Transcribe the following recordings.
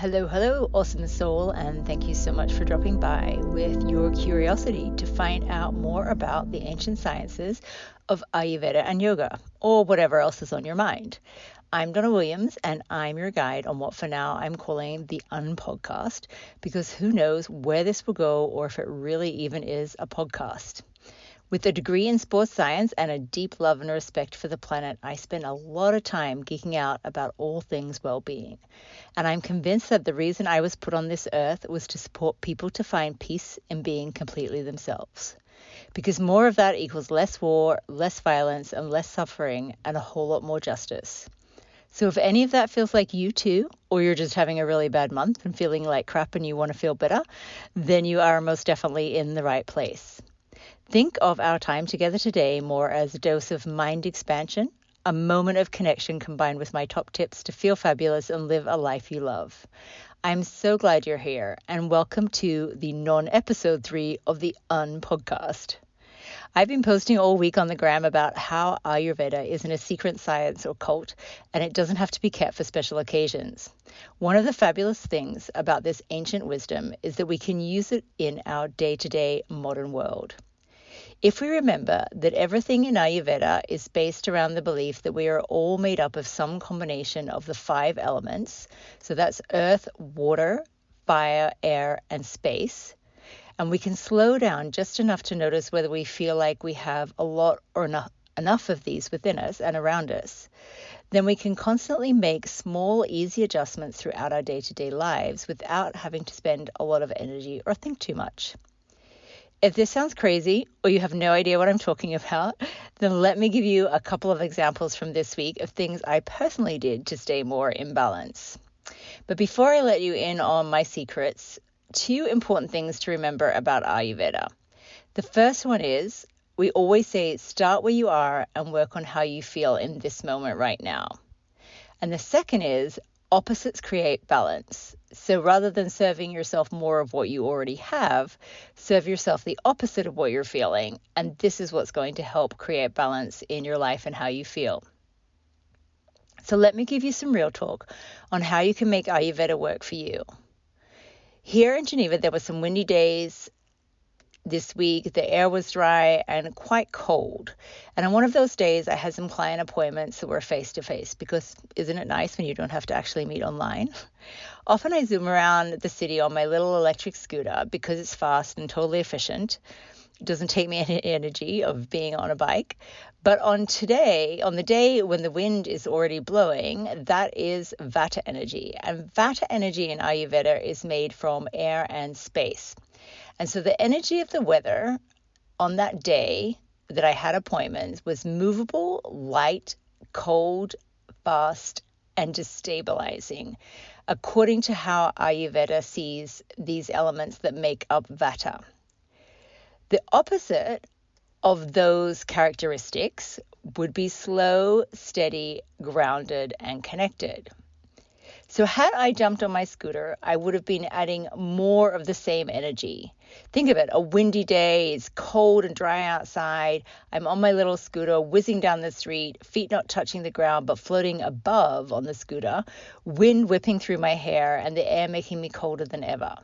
Hello, awesome soul, and thank you so much for dropping by with your curiosity to find out more about the ancient sciences of Ayurveda and yoga, or whatever else is on your mind. I'm Donna Williams, and I'm your guide on what for now I'm calling the UnPodcast, because who knows where this will go or if it really even is a podcast. With a degree in sports science and a deep love and respect for the planet, I spend a lot of time geeking out about all things well-being. And I'm convinced that the reason I was put on this earth was to support people to find peace in being completely themselves. Because more of that equals less war, less violence, and less suffering, and a whole lot more justice. So if any of that feels like you too, or you're just having a really bad month and feeling like crap and you want to feel better, then you are most definitely in the right place. Think of our time together today more as a dose of mind expansion, a moment of connection combined with my top tips to feel fabulous and live a life you love. I'm so glad you're here, and welcome to the non-episode 3 of the UnPodcast. I've been posting all week on the gram about how Ayurveda isn't a secret science or cult, and it doesn't have to be kept for special occasions. One of the fabulous things about this ancient wisdom is that we can use it in our day-to-day modern world. If we remember that everything in Ayurveda is based around the belief that we are all made up of some combination of the 5 elements, so that's earth, water, fire, air, and space, and we can slow down just enough to notice whether we feel like we have a lot or enough of these within us and around us, then we can constantly make small, easy adjustments throughout our day-to-day lives without having to spend a lot of energy or think too much. If this sounds crazy or you have no idea what I'm talking about, then let me give you a couple of examples from this week of things I personally did to stay more in balance. But before I let you in on my secrets, 2 important things to remember about Ayurveda. The first one is, we always say start where you are and work on how you feel in this moment right now. And the second is, opposites create balance. So rather than serving yourself more of what you already have, serve yourself the opposite of what you're feeling. And this is what's going to help create balance in your life and how you feel. So let me give you some real talk on how you can make Ayurveda work for you. Here in Geneva, there were some windy days this week. The air was dry and quite cold. And on one of those days, I had some client appointments that were face-to-face, because isn't it nice when you don't have to actually meet online? Often I zoom around the city on my little electric scooter because it's fast and totally efficient. It doesn't take me any energy of being on a bike. But on the day when the wind is already blowing, that is Vata energy. And Vata energy in Ayurveda is made from air and space. And so the energy of the weather on that day that I had appointments was movable, light, cold, fast, and destabilizing, according to how Ayurveda sees these elements that make up Vata. The opposite of those characteristics would be slow, steady, grounded, and connected. So had I jumped on my scooter, I would have been adding more of the same energy. Think of it, a windy day, it's cold and dry outside. I'm on my little scooter, whizzing down the street, feet not touching the ground, but floating above on the scooter, wind whipping through my hair, and the air making me colder than ever.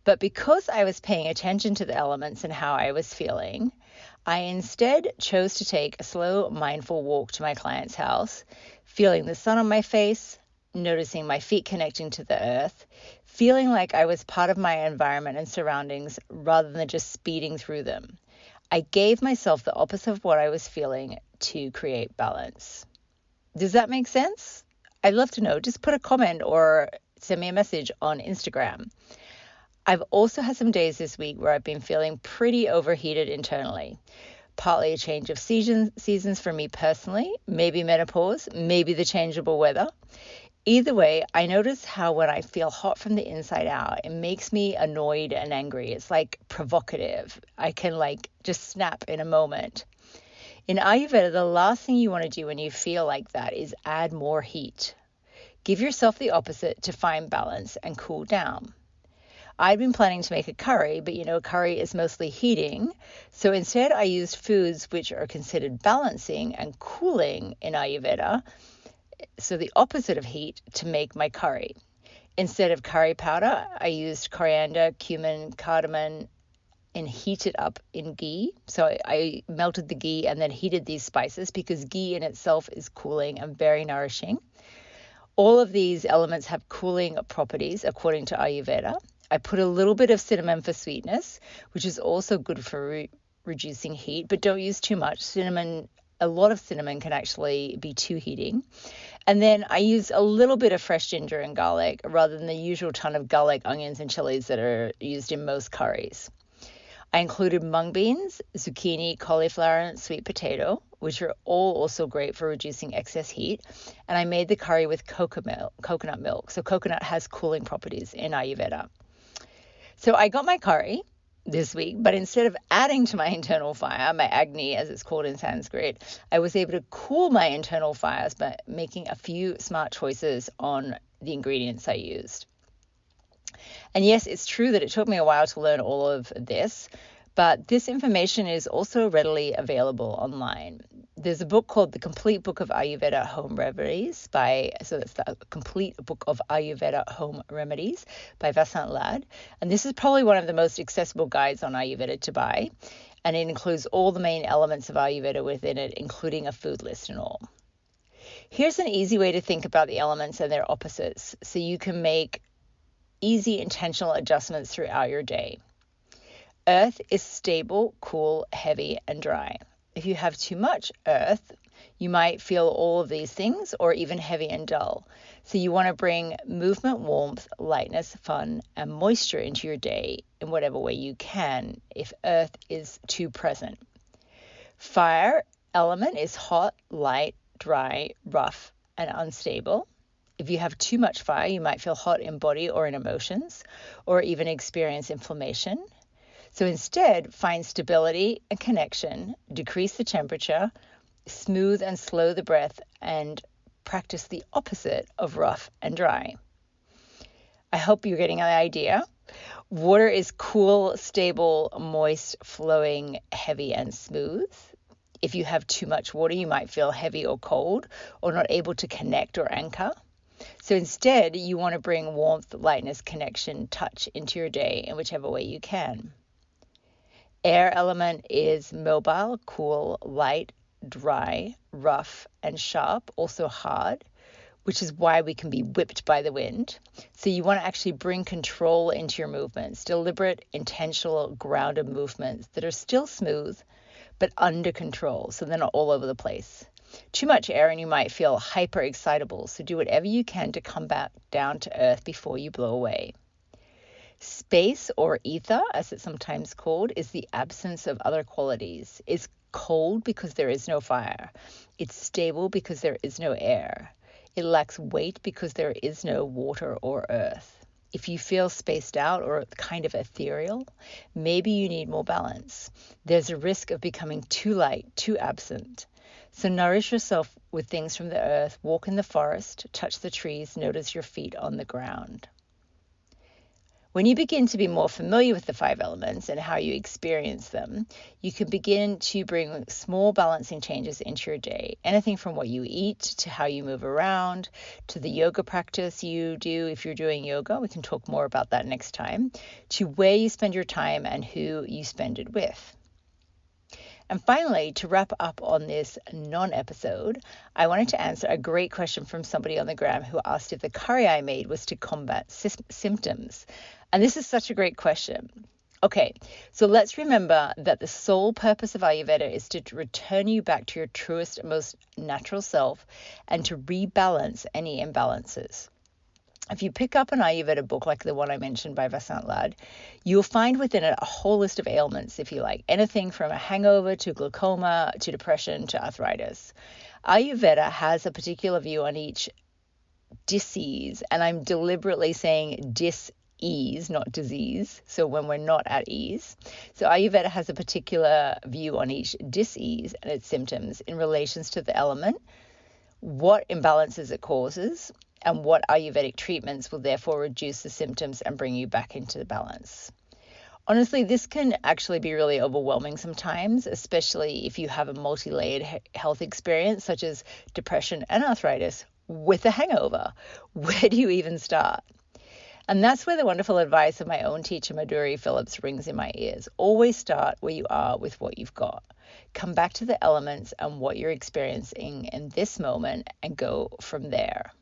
But because I was paying attention to the elements and how I was feeling, I instead chose to take a slow, mindful walk to my client's house, feeling the sun on my face, noticing my feet connecting to the earth, feeling like I was part of my environment and surroundings rather than just speeding through them. I gave myself the opposite of what I was feeling to create balance. Does that make sense? I'd love to know. Just put a comment or send me a message on Instagram. I've also had some days this week where I've been feeling pretty overheated internally. Partly a change of seasons for me personally, maybe menopause, maybe the changeable weather. Either way, I notice how when I feel hot from the inside out, it makes me annoyed and angry. It's like provocative. I can just snap in a moment. In Ayurveda, the last thing you want to do when you feel like that is add more heat. Give yourself the opposite to find balance and cool down. I'd been planning to make a curry, but curry is mostly heating. So instead I used foods which are considered balancing and cooling in Ayurveda, so the opposite of heat, to make my curry. Instead of curry powder, I used coriander, cumin, cardamom, and heated up in ghee. So I melted the ghee and then heated these spices because ghee in itself is cooling and very nourishing. All of these elements have cooling properties according to Ayurveda. I put a little bit of cinnamon for sweetness, which is also good for reducing heat, but don't use too much. A lot of cinnamon can actually be too heating. And then I use a little bit of fresh ginger and garlic rather than the usual ton of garlic, onions, and chilies that are used in most curries. I included mung beans, zucchini, cauliflower, and sweet potato, which are all also great for reducing excess heat. And I made the curry with coconut milk. So coconut has cooling properties in Ayurveda. So I got my curry this week, but instead of adding to my internal fire, my Agni as it's called in Sanskrit, I was able to cool my internal fires by making a few smart choices on the ingredients I used. And yes, it's true that it took me a while to learn all of this, but this information is also readily available online. There's a book called The Complete Book of Ayurveda Home Remedies so that's the Complete Book of Ayurveda Home Remedies by Vasant Lad. And this is probably one of the most accessible guides on Ayurveda to buy. And it includes all the main elements of Ayurveda within it, including a food list and all. Here's an easy way to think about the elements and their opposites, so you can make easy intentional adjustments throughout your day. Earth is stable, cool, heavy, and dry. If you have too much earth, you might feel all of these things or even heavy and dull. So you want to bring movement, warmth, lightness, fun, and moisture into your day in whatever way you can if earth is too present. Fire element is hot, light, dry, rough, and unstable. If you have too much fire, you might feel hot in body or in emotions, or even experience inflammation. So instead, find stability and connection, decrease the temperature, smooth and slow the breath, and practice the opposite of rough and dry. I hope you're getting an idea. Water is cool, stable, moist, flowing, heavy, and smooth. If you have too much water, you might feel heavy or cold, or not able to connect or anchor. So instead, you want to bring warmth, lightness, connection, touch into your day in whichever way you can. Air element is mobile, cool, light, dry, rough, and sharp, also hard, which is why we can be whipped by the wind. So you want to actually bring control into your movements, deliberate, intentional, grounded movements that are still smooth, but under control, so they're not all over the place. Too much air and you might feel hyper excitable, so do whatever you can to come back down to earth before you blow away. Space, or ether, as it's sometimes called, is the absence of other qualities. It's cold because there is no fire. It's stable because there is no air. It lacks weight because there is no water or earth. If you feel spaced out or kind of ethereal, maybe you need more balance. There's a risk of becoming too light, too absent. So nourish yourself with things from the earth, walk in the forest, touch the trees, notice your feet on the ground. When you begin to be more familiar with the 5 elements and how you experience them, you can begin to bring small balancing changes into your day. Anything from what you eat to how you move around to the yoga practice you do if you're doing yoga. We can talk more about that next time. To where you spend your time and who you spend it with. And finally, to wrap up on this non-episode, I wanted to answer a great question from somebody on the gram who asked if the curry I made was to combat symptoms. And this is such a great question. Okay, so let's remember that the sole purpose of Ayurveda is to return you back to your truest, most natural self and to rebalance any imbalances. If you pick up an Ayurveda book like the one I mentioned by Vasant Lad, you'll find within it a whole list of ailments, if you like, anything from a hangover to glaucoma to depression to arthritis. Ayurveda has a particular view on each disease, and I'm deliberately saying dis-ease, not disease, so when we're not at ease. So Ayurveda has a particular view on each dis-ease and its symptoms in relations to the element, what imbalances it causes, and what Ayurvedic treatments will therefore reduce the symptoms and bring you back into the balance. Honestly, this can actually be really overwhelming sometimes, especially if you have a multi-layered health experience such as depression and arthritis with a hangover. Where do you even start? And that's where the wonderful advice of my own teacher, Madhuri Phillips, rings in my ears. Always start where you are with what you've got. Come back to the elements and what you're experiencing in this moment and go from there.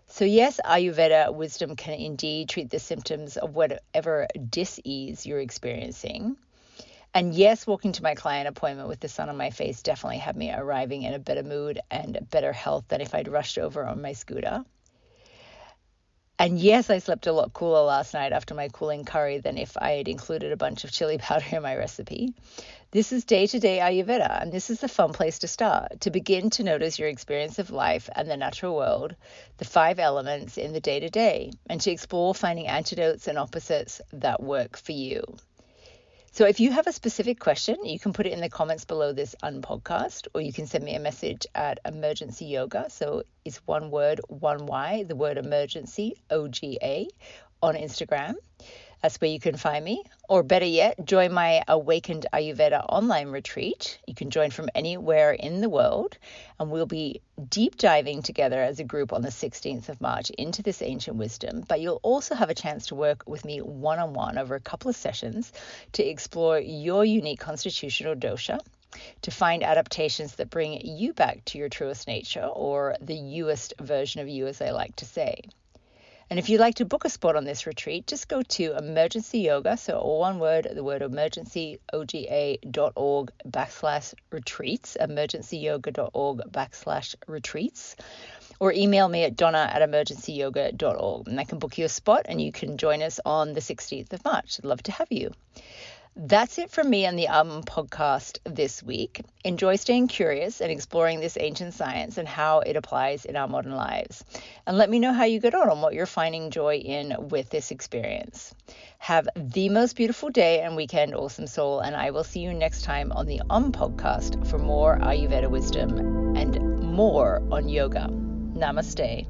So yes, Ayurveda wisdom can indeed treat the symptoms of whatever dis-ease you're experiencing. And yes, walking to my client appointment with the sun on my face definitely had me arriving in a better mood and better health than if I'd rushed over on my scooter. And yes, I slept a lot cooler last night after my cooling curry than if I had included a bunch of chili powder in my recipe. This is day-to-day Ayurveda, and this is a fun place to start, to begin to notice your experience of life and the natural world, the 5 elements in the day-to-day, and to explore finding antidotes and opposites that work for you. So if you have a specific question, you can put it in the comments below this UnPodcast, or you can send me a message at Emergency Yoga. So it's one word, one Y, the word emergency, OGA, on Instagram. That's where you can find me. Or better yet, join my Awakened Ayurveda online retreat. You can join from anywhere in the world, and we'll be deep diving together as a group on the 16th of March into this ancient wisdom. But you'll also have a chance to work with me one-on-one over a couple of sessions to explore your unique constitutional dosha, to find adaptations that bring you back to your truest nature, or the youest version of you, as I like to say. And if you'd like to book a spot on this retreat, just go to Emergency Yoga, so all one word, the word emergency, oga.org/retreats, emergencyyoga.org/retreats, or email me at donna@emergencyyoga.org, and I can book you a spot and you can join us on the 16th of March. I'd love to have you. That's it from me on the podcast this week. Enjoy staying curious and exploring this ancient science and how it applies in our modern lives. And let me know how you get on what you're finding joy in with this experience. Have the most beautiful day and weekend, awesome soul, and I will see you next time on the UnPodcast for more Ayurveda wisdom and more on yoga. Namaste.